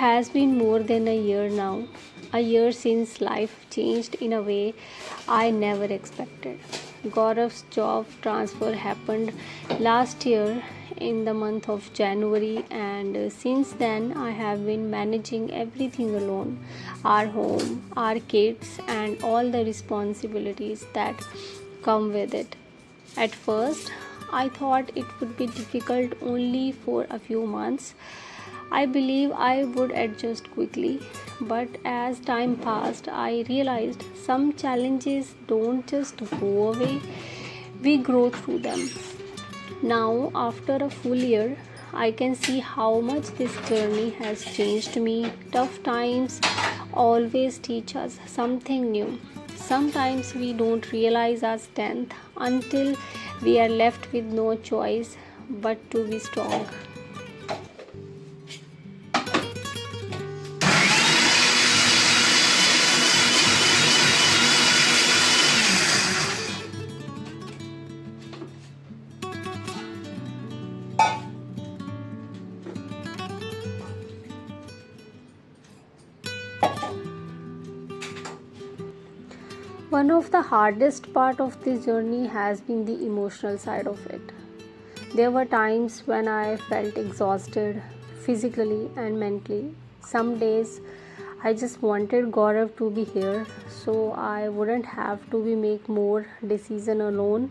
has been more than a year now. A year since life changed in a way I never expected. Gaurav's job transfer happened last year in the month of January, and since then I have been managing everything alone, our home, our kids, and all the responsibilities that come with it. At first, I thought it would be difficult only for a few months. I believe I would adjust quickly, but as time passed, I realized some challenges don't just go away, we grow through them. Now, after a full year, I can see how much this journey has changed me. Tough times always teach us something new. Sometimes we don't realize our strength until we are left with no choice but to be strong. One of the hardest part of this journey has been the emotional side of it. There were times when I felt exhausted physically and mentally. Some days I just wanted Gaurav to be here so I wouldn't have to be make more decision alone.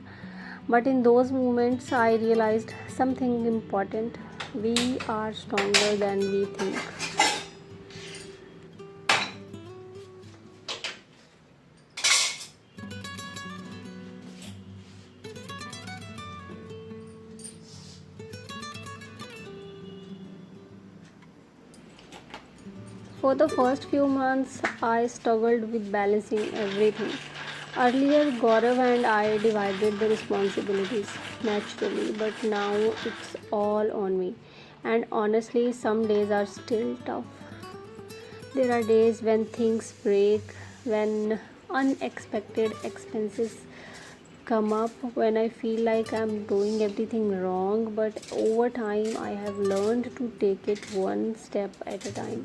But in those moments I realized something important. We are stronger than we think. For the first few months, I struggled with balancing everything. Earlier, Gaurav and I divided the responsibilities naturally, but now it's all on me. And honestly, some days are still tough. There are days when things break, when unexpected expenses come up, when I feel like I'm doing everything wrong, but over time, I have learned to take it one step at a time.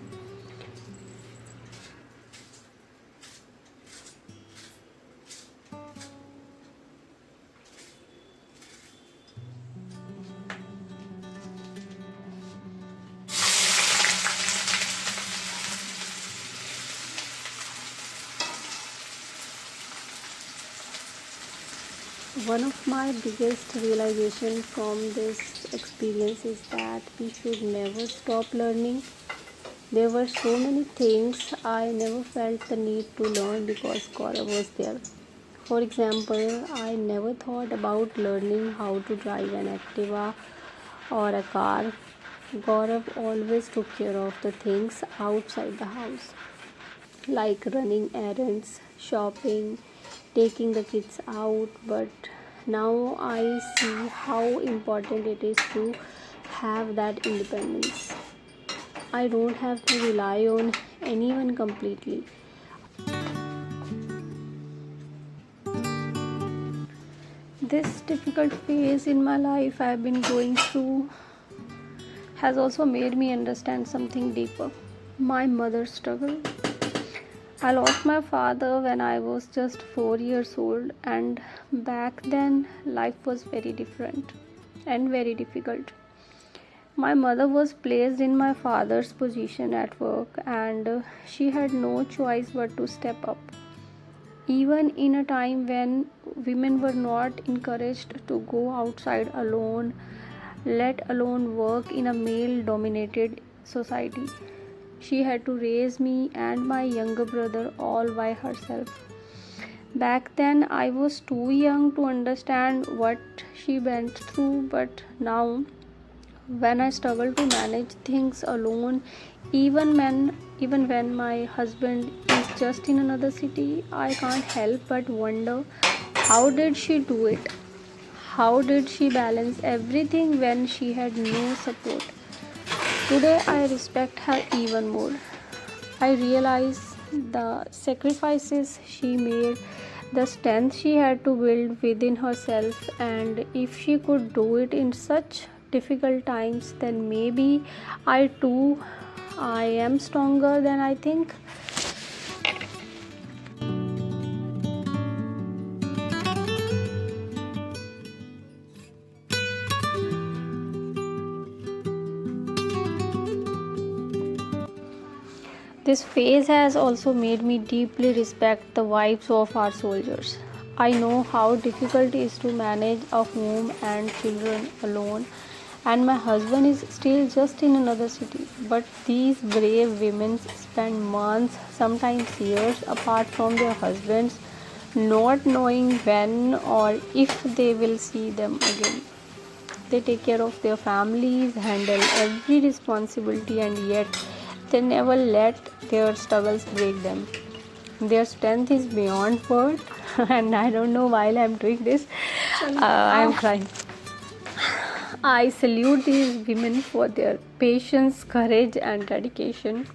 One of my biggest realization from this experience is that we should never stop learning. There were so many things I never felt the need to learn because Cora was there. For example, I never thought about learning how to drive an Activa or a car. Gaurav always took care of the things outside the house, like running errands, shopping, taking the kids out. But now I see how important it is to have that independence. I don't have to rely on anyone completely. This difficult phase in my life I've been going through has also made me understand something deeper. My mother's struggle. I lost my father when I was just 4 years old, and back then life was very different and very difficult. My mother was placed in my father's position at work, and she had no choice but to step up. Even in a time when women were not encouraged to go outside alone, let alone work in a male dominated society. She had to raise me and my younger brother all by herself. Back then, I was too young to understand what she went through, but now, when I struggle to manage things alone, even when my husband is just in another city, I can't help but wonder, how did she do it? How did she balance everything when she had no support? Today I respect her even more. I realize the sacrifices she made, the strength she had to build within herself, and if she could do it in such difficult times, then maybe I am stronger than I think. This phase has also made me deeply respect the wives of our soldiers. I know how difficult it is to manage a home and children alone, and my husband is still just in another city. But these brave women spend months, sometimes years, apart from their husbands, not knowing when or if they will see them again. They take care of their families, handle every responsibility, and yet they never let their struggles break them. Their strength is beyond word, and I don't know why I'm doing this. I'm crying. I salute these women for their patience, courage, and dedication.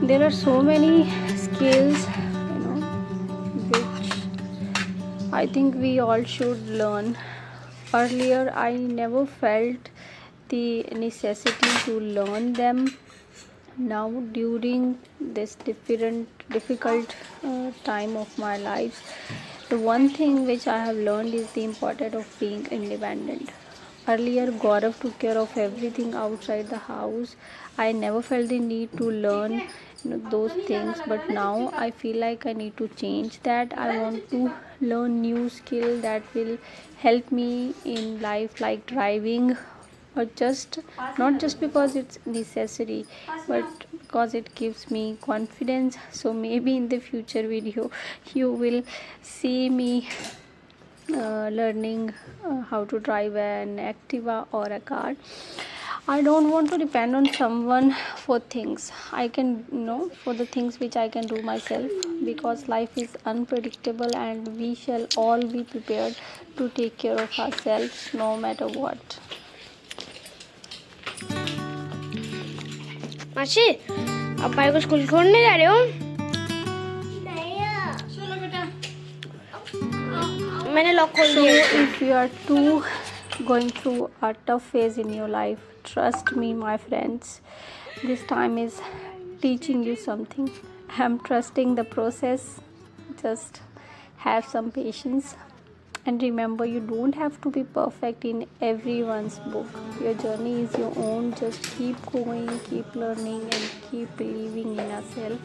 There are so many skills, which I think we all should learn. Earlier, I never felt the necessity to learn them. Now, during this difficult time of my life, the one thing which I have learned is the importance of being independent. Earlier, Gaurav took care of everything outside the house. I never felt the need to learn those things, but now I feel like I need to change that. I want to learn new skill that will help me in life, like driving, or just not just because it's necessary, but because it gives me confidence. So maybe in the future video you will see me learning how to drive an Activa or a car. I don't want to depend on someone for things I can, for the things which I can do myself, because life is unpredictable and we shall all be prepared to take care of ourselves no matter what. मासी अब भाई को school छोड़ने जा रहे हो? मैंने lock खोल So दिया. if you are too going through a tough phase in your life, trust me, my friends, this time is teaching you something. I'm trusting the process. Just have some patience, and remember, you don't have to be perfect in everyone's book. Your journey is your own. Just keep going, keep learning, and keep believing in yourself.